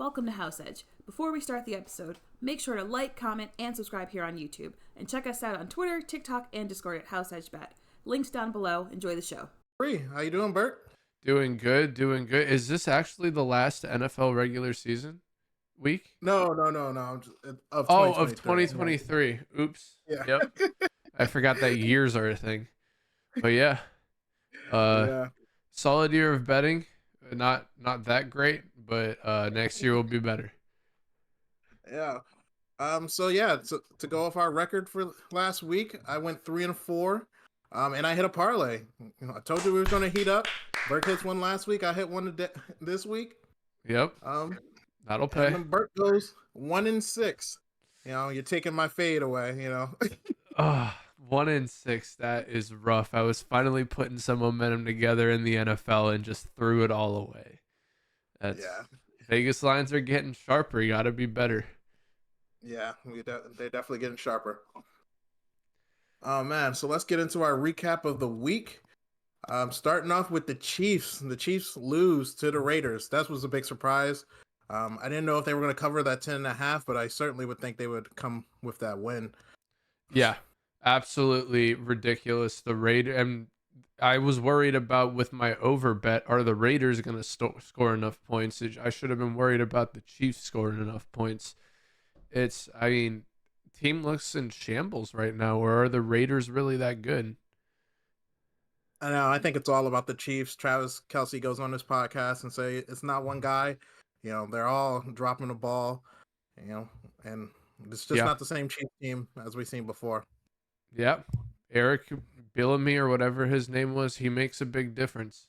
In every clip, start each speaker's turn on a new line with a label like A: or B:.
A: Welcome to House Edge. Before we start the episode, make sure to like, comment, and subscribe here on YouTube. And check us out on Twitter, TikTok, and Discord at House Edge Bet. Links down below. Enjoy the show.
B: How you doing, Bert?
C: Doing good. Is this actually the last NFL regular season week?
B: No. Of
C: Of
B: 2023.
C: 2023. Oops.
B: Yeah.
C: Yep. I forgot that years are a thing. But yeah.
B: Yeah.
C: Solid year of betting. Not that great, but next year will be better.
B: Yeah. To go off our record for last week, I went 3-4. And I hit a parlay. I told you we were going to heat up. Bert hits one last week. I hit one this week.
C: Yep. That'll pay.
B: And then Bert goes 1-6. You're taking my fade away.
C: 1-6. That is rough. I was finally putting some momentum together in the NFL and just threw it all away. Vegas lines are getting sharper. You got to be better.
B: Yeah, they're definitely getting sharper. Oh, man. So let's get into our recap of the week. Starting off with the Chiefs. The Chiefs lose to the Raiders. That was a big surprise. I didn't know if they were going to cover that 10.5, but I certainly would think they would come with that win.
C: Yeah, absolutely ridiculous. The Raiders, and I was worried about with my over bet, are the Raiders going to score enough points? I should have been worried about the Chiefs scoring enough points. Team looks in shambles right now, or are the Raiders really that good?
B: I know. I think it's all about the Chiefs. Travis Kelce goes on this podcast and say it's not one guy. They're all dropping the ball. And it's just not the same Chiefs team as we've seen before.
C: Yep. Eric Billamy or whatever his name was, he makes a big difference.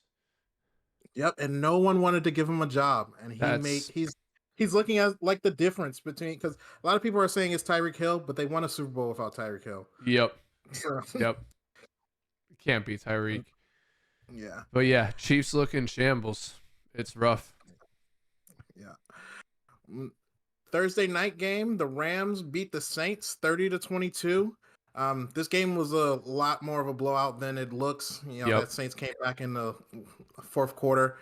B: Yep, and no one wanted to give him a job, and he's looking at like the difference between, because a lot of people are saying it's Tyreek Hill, but they won a Super Bowl without Tyreek Hill.
C: Yep. Yep. Can't be Tyreek.
B: Yeah.
C: But yeah, Chiefs look in shambles. It's rough.
B: Yeah. Thursday night game, the Rams beat the Saints 30-22. This game was a lot more of a blowout than it looks. That Saints came back in the fourth quarter,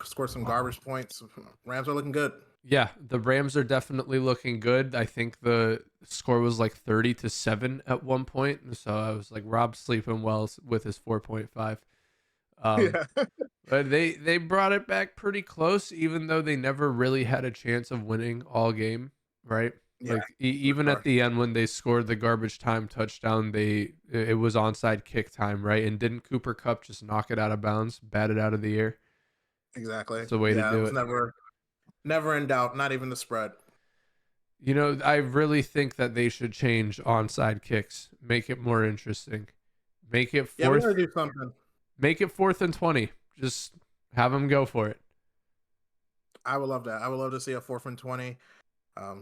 B: scored some garbage points. Rams are looking good.
C: Yeah, the Rams are definitely looking good. I think the score was like 30-7 at one point. So I was like, Rob's sleeping well with his 4.5. But they brought it back pretty close, even though they never really had a chance of winning all game, right?
B: Yeah,
C: like even at the end when they scored the garbage time touchdown, it was onside kick time, right? And didn't Cooper Kupp just knock it out of bounds, bat it out of the air?
B: Exactly.
C: That's the way to do it.
B: Never in doubt, not even the spread.
C: I really think that they should change onside kicks, make it more interesting, make it fourth.
B: Yeah, we gotta do something.
C: Make it 4th and 20. Just have them go for it.
B: I would love that. I would love to see a 4th and 20.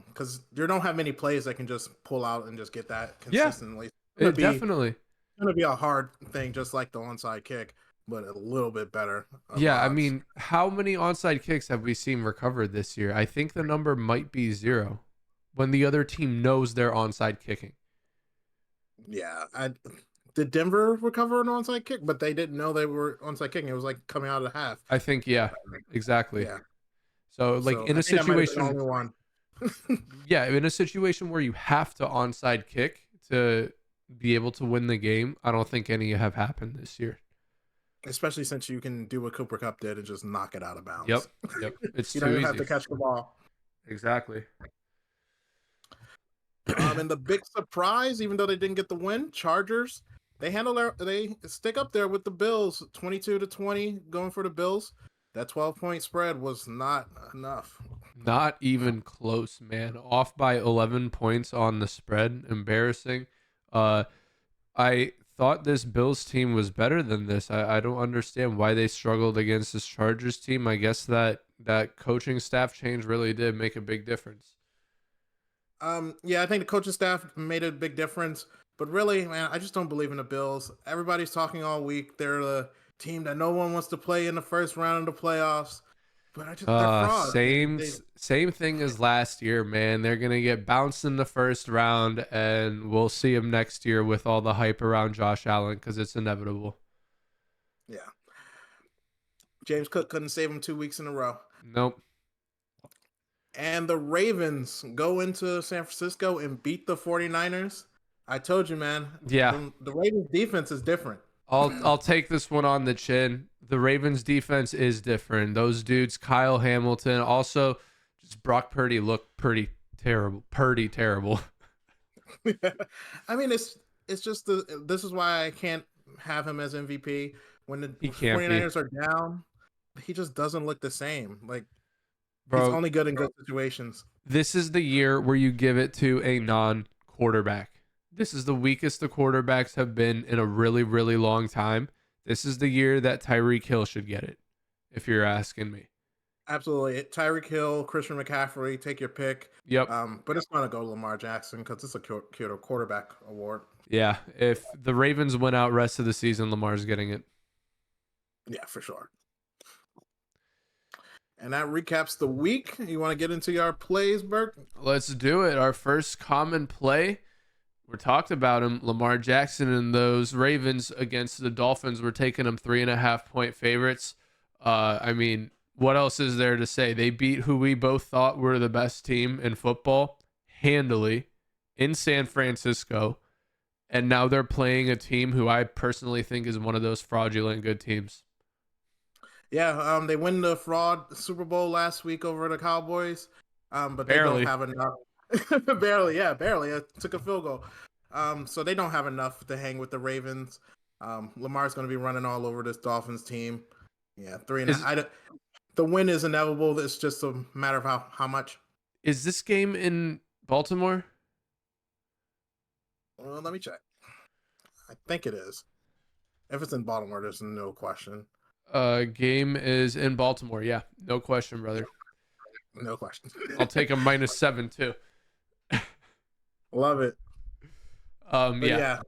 B: Because you don't have many plays that can just pull out and just get that consistently.
C: Yeah, definitely.
B: It's going to be a hard thing, just like the onside kick, but a little bit better.
C: Yeah,
B: odds.
C: I mean, how many onside kicks have we seen recovered this year? I think the number might be 0 when the other team knows they're onside kicking.
B: Yeah, did Denver recover an onside kick, but they didn't know they were onside kicking. It was like coming out of the half.
C: I think, yeah, exactly.
B: Yeah.
C: So in a situation, yeah, in a situation where you have to onside kick to be able to win the game, I don't think any have happened this year.
B: Especially since you can do what Cooper Kupp did and just knock it out of bounds.
C: Yep. It's
B: you
C: too
B: don't
C: easy.
B: have to catch the ball.
C: Exactly.
B: And the big surprise, even though they didn't get the win, Chargers, they stick up there with the Bills, 22-20, going for the Bills. That 12-point spread was not enough.
C: Not even close, man. Off by 11 points on the spread. Embarrassing. I thought this Bills team was better than this. I don't understand why they struggled against this Chargers team. I guess that coaching staff change really did make a big difference.
B: Yeah, I think the coaching staff made a big difference. But really, man, I just don't believe in the Bills. Everybody's talking all week. They're the team that no one wants to play in the first round of the playoffs. But they're frauds.
C: Same thing as last year, man. They're gonna get bounced in the first round, and we'll see them next year with all the hype around Josh Allen because it's inevitable.
B: Yeah, James Cook couldn't save him 2 weeks in a row.
C: Nope.
B: and the Ravens go into San Francisco and beat the 49ers. I told you, man.
C: Yeah.
B: The Ravens defense is different.
C: I'll take this one on the chin. The Ravens defense is different. Those dudes, Kyle Hamilton, also just Brock Purdy looked pretty terrible.
B: I mean, it's just this is why I can't have him as MVP. When the
C: He can't
B: 49ers are down, he just doesn't look the same. Like,
C: Bro,
B: he's only good in good situations.
C: this is the year where you give it to a non-quarterback. This is the weakest the quarterbacks have been in a really, really long time. This is the year that Tyreek Hill should get it, if you're asking me.
B: Absolutely. Tyreek Hill, Christian McCaffrey, take your pick.
C: Yep.
B: But it's going to go to Lamar Jackson because it's a quarterback award.
C: Yeah. If the Ravens win out rest of the season, Lamar's getting it.
B: Yeah, for sure. And that recaps the week. You want to get into your plays, Bert?
C: Let's do it. Our first common play. We talked about him, Lamar Jackson and those Ravens against the Dolphins. We're taking them 3.5-point favorites. I mean, what else is there to say? They beat who we both thought were the best team in football handily in San Francisco. And now they're playing a team who I personally think is one of those fraudulent good teams.
B: Yeah, they win the fraud Super Bowl last week over the Cowboys, but they
C: Barely.
B: don't have enough. Barely. It took a field goal. So they don't have enough to hang with the Ravens. Lamar's going to be running all over this Dolphins team. Yeah, 3.5. The win is inevitable. It's just a matter of how much.
C: Is this game in Baltimore?
B: Well, let me check. I think it is. If it's in Baltimore, there's no question.
C: Game is in Baltimore. Yeah, no question, brother.
B: No question.
C: I'll take a -7 too.
B: Love it.
C: Yeah.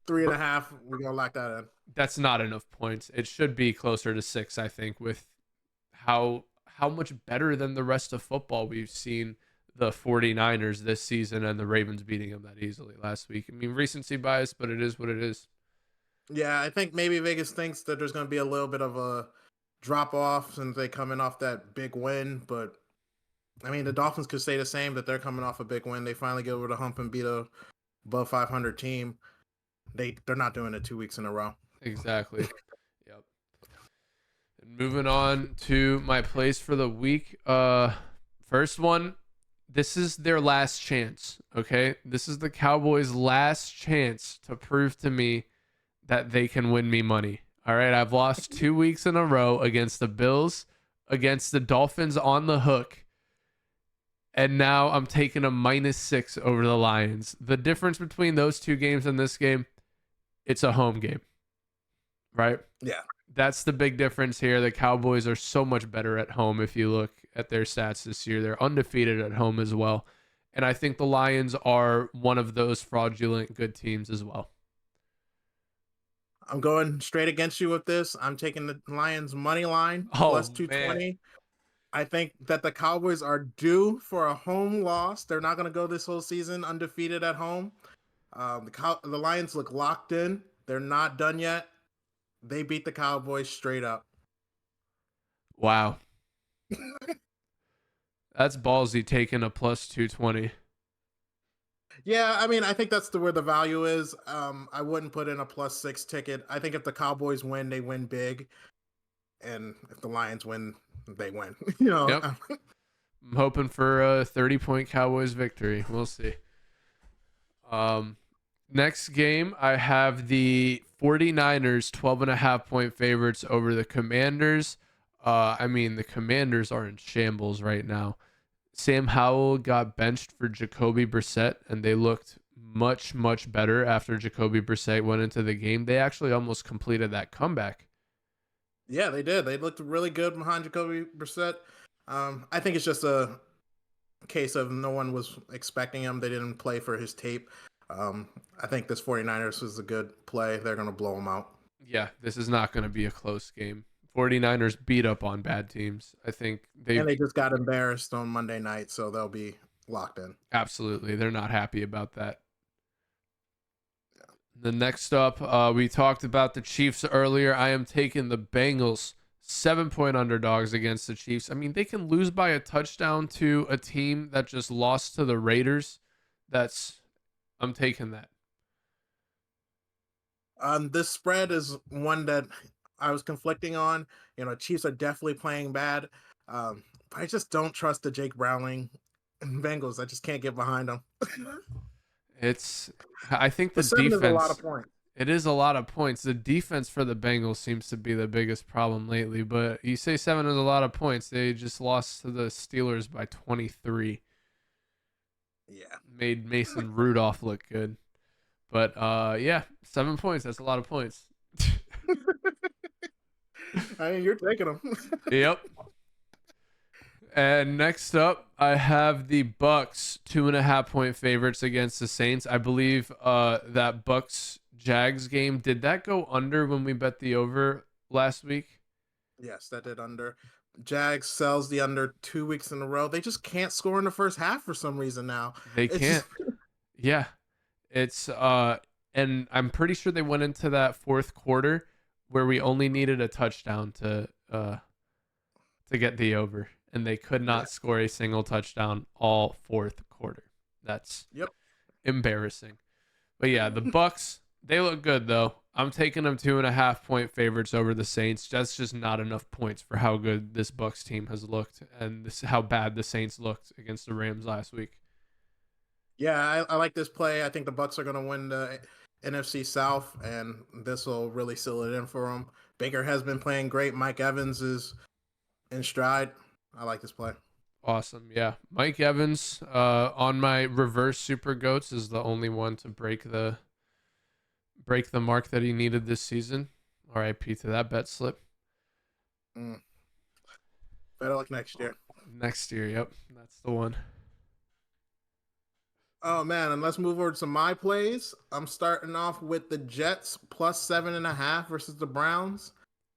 B: 3.5. We're gonna lock that in.
C: That's not enough points. It should be closer to 6, I think, with how much better than the rest of football we've seen the 49ers this season and the Ravens beating them that easily last week. I mean, recency bias, but it is what it is.
B: Yeah, I think maybe Vegas thinks that there's going to be a little bit of a drop off since they coming off that big win. But I mean, the Dolphins could say the same, that they're coming off a big win. They finally get over the hump and beat a above 500 team. They're not doing it 2 weeks in a row.
C: Exactly. Yep. And moving on to my plays for the week. First one. This is their last chance. Okay, this is the Cowboys' last chance to prove to me that they can win me money. All right, I've lost 2 weeks in a row against the Bills, against the Dolphins on the hook, and now I'm taking a -6 over the Lions. The difference between those two games and this game, it's a home game, right?
B: Yeah.
C: That's the big difference here. The Cowboys are so much better at home if you look at their stats this year. They're undefeated at home as well. And I think the Lions are one of those fraudulent good teams as well.
B: I'm going straight against you with this. I'm taking the Lions money line plus 220.
C: Man.
B: I think that the Cowboys are due for a home loss. They're not going to go this whole season undefeated at home. The Lions look locked in. They're not done yet. They beat the Cowboys straight up.
C: Wow. That's ballsy, taking a plus 220.
B: Yeah, I mean, I think that's where the value is. I wouldn't put in a +6 ticket. I think if the Cowboys win, they win big. And if the Lions win, they win.
C: Yep. I'm hoping for a 30-point Cowboys victory. We'll see. Next game, I have the 49ers 12.5-point favorites over the Commanders. I mean, the Commanders are in shambles right now. Sam Howell got benched for Jacoby Brissett, and they looked much, much better after Jacoby Brissett went into the game. They actually almost completed that comeback.
B: Yeah, they did. They looked really good behind Jacoby Brissett. I think it's just a case of no one was expecting him. They didn't play for his tape. I think this 49ers is a good play. They're going to blow them out.
C: Yeah, this is not going to be a close game. 49ers beat up on bad teams. I think
B: they just got embarrassed on Monday night, so they'll be locked in.
C: Absolutely. They're not happy about that. The next up, we talked about the Chiefs earlier. I am taking the Bengals 7-point underdogs against the Chiefs. I mean, they can lose by a touchdown to a team that just lost to the Raiders. I'm taking that.
B: This spread is one that I was conflicting on. Chiefs are definitely playing bad. I just don't trust the Jake Browning Bengals. I just can't get behind them.
C: I think the
B: 7 is a lot of
C: defense,
B: points.
C: it is a lot of points. The defense for the Bengals seems to be the biggest problem lately, but you say 7 is a lot of points. They just lost to the Steelers by 23.
B: Yeah.
C: Made Mason Rudolph look good. But yeah, 7 points. That's a lot of points.
B: I mean, you're taking them.
C: Yep. And next up, I have the Bucks 2.5-point favorites against the Saints. I believe that Bucks Jags game, did that go under when we bet the over last week?
B: Yes, that did under. Jags sells the under 2 weeks in a row. They just can't score in the first half for some reason now.
C: They can't. Yeah. It's and I'm pretty sure they went into that fourth quarter where we only needed a touchdown to get the over, and they could not score a single touchdown all fourth quarter. That's embarrassing. But yeah, the Bucks, they look good though. I'm taking them 2.5-point favorites over the Saints. That's just not enough points for how good this Bucks team has looked, and this how bad the Saints looked against the Rams last week.
B: Yeah, I like this play. I think the Bucks are going to win the NFC South, and this will really seal it in for them. Baker has been playing great. Mike Evans is in stride. I like this play.
C: Awesome. Yeah. Mike Evans on my reverse super goats is the only one to break the mark that he needed this season. RIP to that bet slip.
B: Better luck next year.
C: Next year, yep. That's the one.
B: Oh man, and let's move over to my plays. I'm starting off with the Jets plus 7.5 versus the Browns.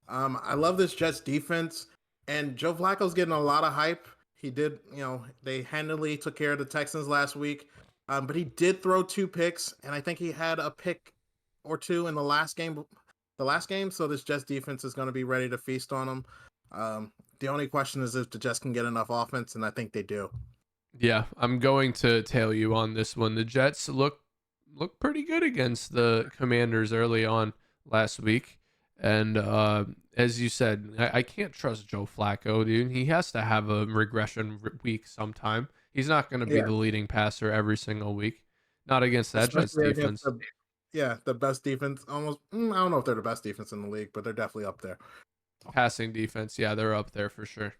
B: I love this Jets defense, and Joe Flacco's getting a lot of hype. He did, they handily took care of the Texans last week, but he did throw 2 picks, and I think he had a pick or 2 in the last game. So this Jets defense is going to be ready to feast on them. The only question is if the Jets can get enough offense, and I think they do.
C: Yeah, I'm going to tail you on this one. The Jets look pretty good against the Commanders early on last week. And as you said, I can't trust Joe Flacco, dude. He has to have a regression week sometime. He's not going to be the leading passer every single week. Not against that Jets defense.
B: The best defense. Almost, I don't know if they're the best defense in the league, but they're definitely up there.
C: Passing defense, yeah, they're up there for sure.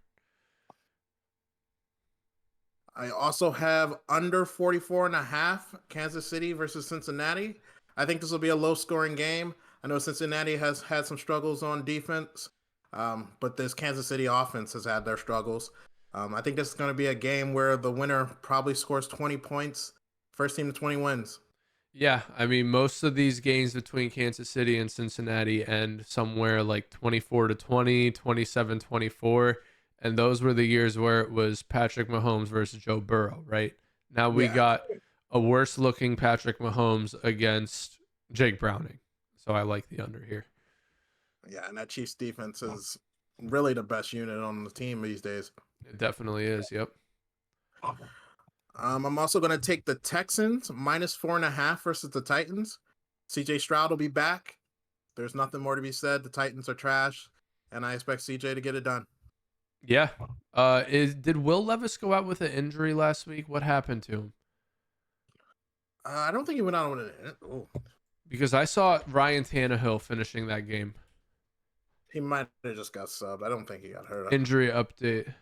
B: I also have under 44.5 Kansas City versus Cincinnati. I think this will be a low-scoring game. I know Cincinnati has had some struggles on defense, but this Kansas City offense has had their struggles. I think this is going to be a game where the winner probably scores 20 points. First team to 20 wins.
C: Yeah, I mean, most of these games between Kansas City and Cincinnati end somewhere like 24-20, 27-24. And those were the years where it was Patrick Mahomes versus Joe Burrow, right? Now we got a worse looking Patrick Mahomes against Jake Browning. So I like the under here.
B: Yeah, and that Chiefs defense is really the best unit on the team these days.
C: It definitely is, yep.
B: I'm also going to take the Texans minus 4.5 versus the Titans. CJ Stroud will be back. There's nothing more to be said. The Titans are trash, and I expect CJ to get it done.
C: Yeah. Did Will Levis go out with an injury last week? What happened to him?
B: I don't think he went out with it.
C: Because I saw Ryan Tannehill finishing that game.
B: He might have just got subbed. I don't think he got hurt.
C: Injury update.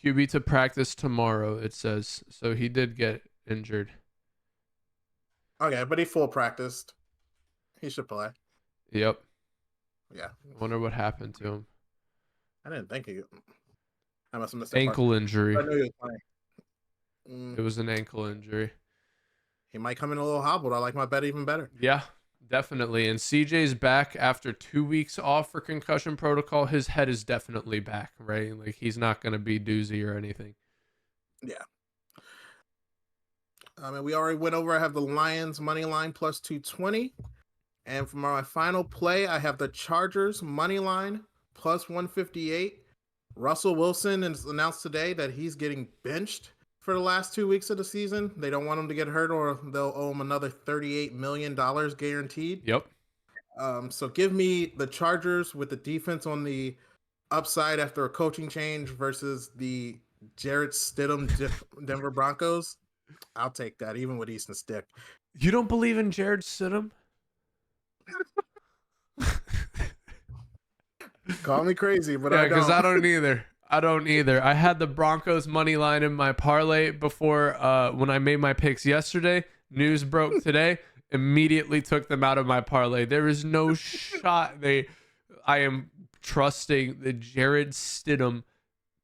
C: QB to practice tomorrow, it says. So he did get injured.
B: Okay, but he full practiced. He should play.
C: Yep.
B: Yeah.
C: I wonder what happened to him.
B: I didn't think he. I must have missed
C: ankle injury.
B: I knew he was playing.
C: It was an ankle injury.
B: He might come in a little hobbled. I like my bet even better.
C: Yeah, definitely. And CJ's back after 2 weeks off for concussion protocol. His head is definitely back, right? Like he's not going to be doozy or anything.
B: Yeah. We already went over. I have the Lions money line plus 220. And for my final play, I have the Chargers money line plus 158. Russell Wilson is announced today that he's getting benched for the last 2 weeks of the season. They don't want him to get hurt or they'll owe him another $38 million guaranteed.
C: Yep.
B: So give me the Chargers with the defense on the upside after a coaching change versus the Jarrett Stidham Denver Broncos. I'll take that, even with Easton Stick.
C: You don't believe in Jared Stidham?
B: Call me crazy, but
C: yeah,
B: I don't.
C: because I don't either. I had the Broncos money line in my parlay before when I made my picks yesterday. News broke today. Immediately took them out of my parlay. There is no shot. I am trusting the Jared Stidham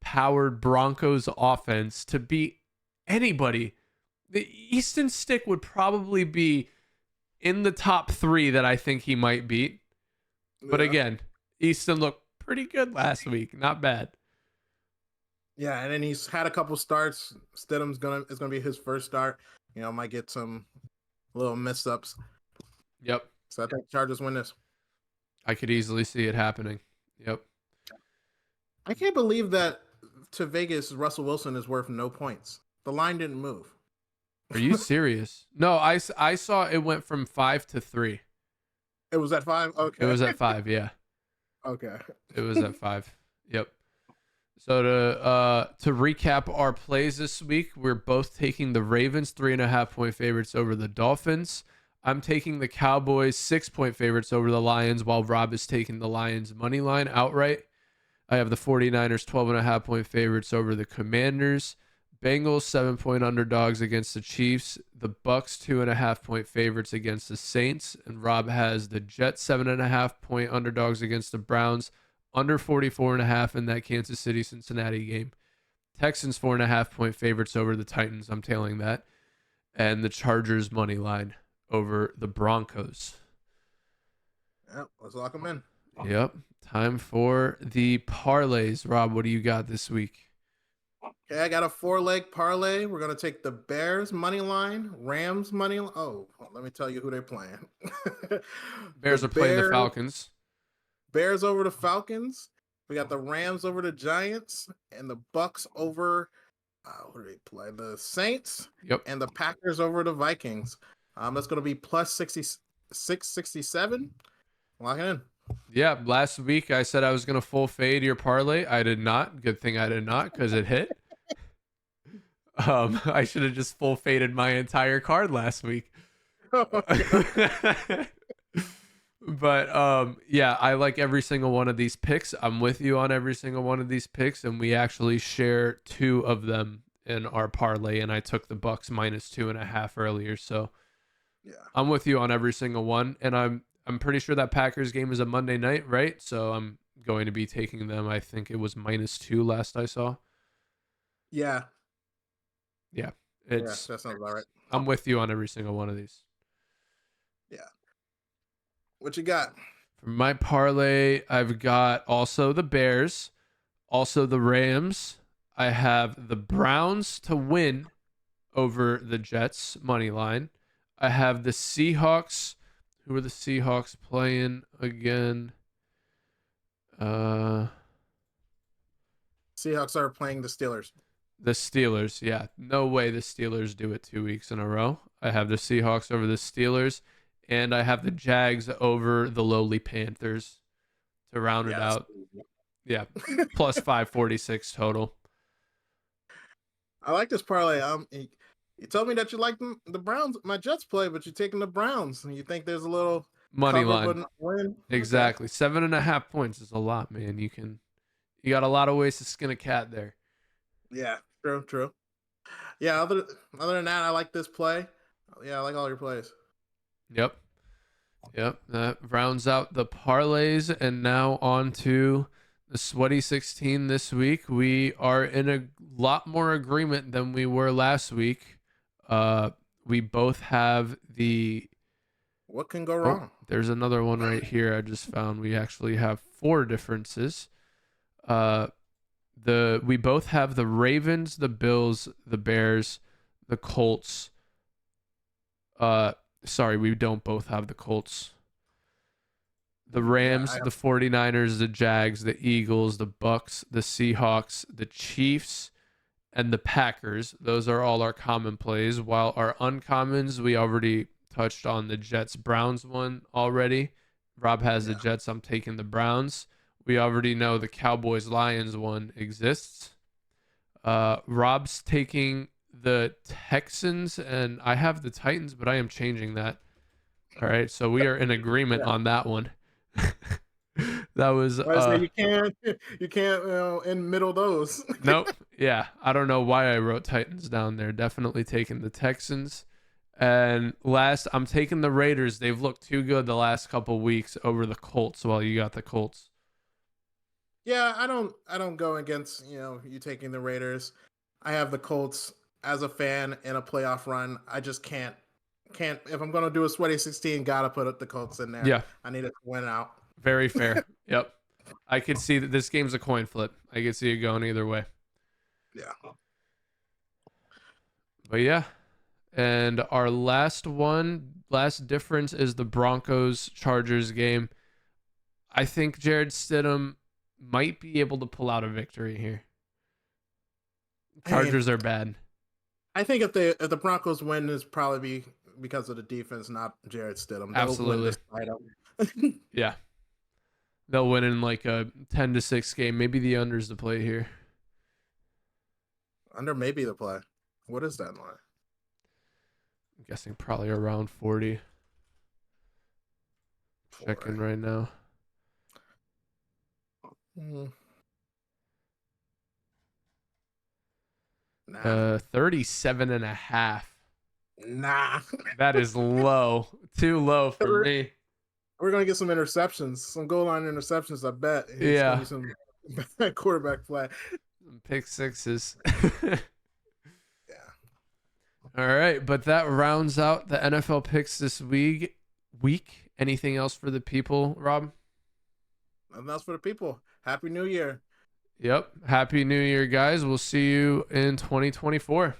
C: powered Broncos offense to beat anybody. The Easton Stick would probably be in the top 3 that I think he might beat. But again, Easton looked pretty good last week. Not bad.
B: Yeah, and then he's had a couple starts. Stidham's gonna be his first start. Might get some little mess-ups.
C: Yep.
B: So I think Chargers win this.
C: I could easily see it happening. Yep.
B: I can't believe that to Vegas, Russell Wilson is worth no points. The line didn't move.
C: Are you serious? No, I saw it went from 5 to 3.
B: It was at 5? Okay.
C: It was at 5, yeah.
B: Okay.
C: It was at 5. Yep. So to recap our plays this week, we're both taking the Ravens 3.5-point favorites over the Dolphins. I'm taking the Cowboys 6-point favorites over the Lions, while Rob is taking the Lions money line outright. I have the 49ers 12.5-point favorites over the Commanders. Bengals 7-point underdogs against the Chiefs. The Bucks 2.5-point favorites against the Saints. And Rob has the Jets 7.5-point underdogs against the Browns. Under 44.5 in that Kansas City-Cincinnati game. Texans 4.5-point favorites over the Titans. I'm tailing that. And the Chargers money line over the Broncos.
B: Yep, let's lock them in.
C: Yep. Time for the parlays. Rob, what do you got this week?
B: Okay, I got a 4-leg parlay. We're going to take the Bears money line, Rams money line. Oh, let me tell you who they're playing.
C: Bears are playing the Falcons.
B: Bears over the Falcons. We got the Rams over the Giants and the Bucks over who do they play? The Saints.
C: Yep.
B: And the Packers over the Vikings. That's going to be plus 667. Lock it in.
C: Yeah, last week I said I was going to full fade your parlay. I did not. Good thing I did not because it hit. I should have just full faded my entire card last week. But yeah, I like every single one of these picks. I'm with you on every single one of these picks, and we actually share 2 of them in our parlay, and I took the Bucks minus 2.5 earlier. So yeah, I'm with you on every single one, and I'm pretty sure that Packers game is a Monday night, right? So I'm going to be taking them. I think it was minus 2 last I saw.
B: Yeah.
C: Yeah.
B: That sounds about right.
C: I'm with you on every single one of these.
B: Yeah. What you got?
C: For my parlay, I've got also the Bears, also the Rams. I have the Browns to win over the Jets money line. I have the Seahawks. Who are the Seahawks playing again?
B: Seahawks are playing the Steelers.
C: The Steelers, yeah. No way the Steelers do it 2 weeks in a row. I have the Seahawks over the Steelers, and I have the Jags over the lowly Panthers to round it out. Yeah, plus 546 total.
B: I like this parlay. You told me that you like the Browns, my Jets play, but you're taking the Browns, and you think there's a little
C: money line.
B: Win.
C: Exactly. 7.5 points is a lot, man. You got a lot of ways to skin a cat there.
B: Yeah, true. Yeah, other than that, I like this play. Yeah, I like all your plays.
C: Yep. That rounds out the parlays, and now on to the Sweaty 16 this week. We are in a lot more agreement than we were last week. We both have the...
B: What can go wrong?
C: There's another one right here I just found. We actually have 4 differences. We both have the Ravens, the Bills, the Bears, the Colts. Sorry, we don't both have the Colts. The Rams, the 49ers, the Jags, the Eagles, the Bucks, the Seahawks, the Chiefs, and the Packers. Those are all our common plays. While our uncommons, we already touched on the Jets Browns one already. Rob has the Jets. I'm taking the Browns. We already know the Cowboys Lions one exists. Rob's taking the Texans, and I have the Titans, but I am changing that. All right, so we are in agreement on that one. That was
B: you can't in middle those.
C: Nope. Yeah, I don't know why I wrote Titans down there. Definitely taking the Texans. And last, I'm taking the Raiders. They've looked too good the last couple weeks over the Colts. While you got the Colts.
B: Yeah, I don't go against you taking the Raiders. I have the Colts as a fan in a playoff run. I just can't. If I'm gonna do a sweaty 16, gotta put up the Colts in there.
C: Yeah,
B: I need it to win out.
C: Very fair. Yep. I could see that this game's a coin flip. I could see it going either way.
B: Yeah.
C: But yeah. And our last difference is the Broncos-Chargers game. I think Jared Stidham might be able to pull out a victory here. Chargers are bad.
B: I think if the Broncos win, it's probably because of the defense, not Jared Stidham.
C: Absolutely. Yeah. They'll win in like a 10-6 game. Maybe the under's the play here.
B: Under may be the play. What is that line?
C: I'm guessing probably around 40. Checking right now. 37.5.
B: Nah.
C: That is low. Too low for me.
B: We're going to get some interceptions, some goal line interceptions, I bet.
C: Yeah.
B: Some quarterback play.
C: Some pick sixes.
B: Yeah.
C: All right, but that rounds out the NFL picks this week. Anything else for the people, Rob?
B: Nothing else for the people. Happy New Year.
C: Yep. Happy New Year, guys. We'll see you in 2024.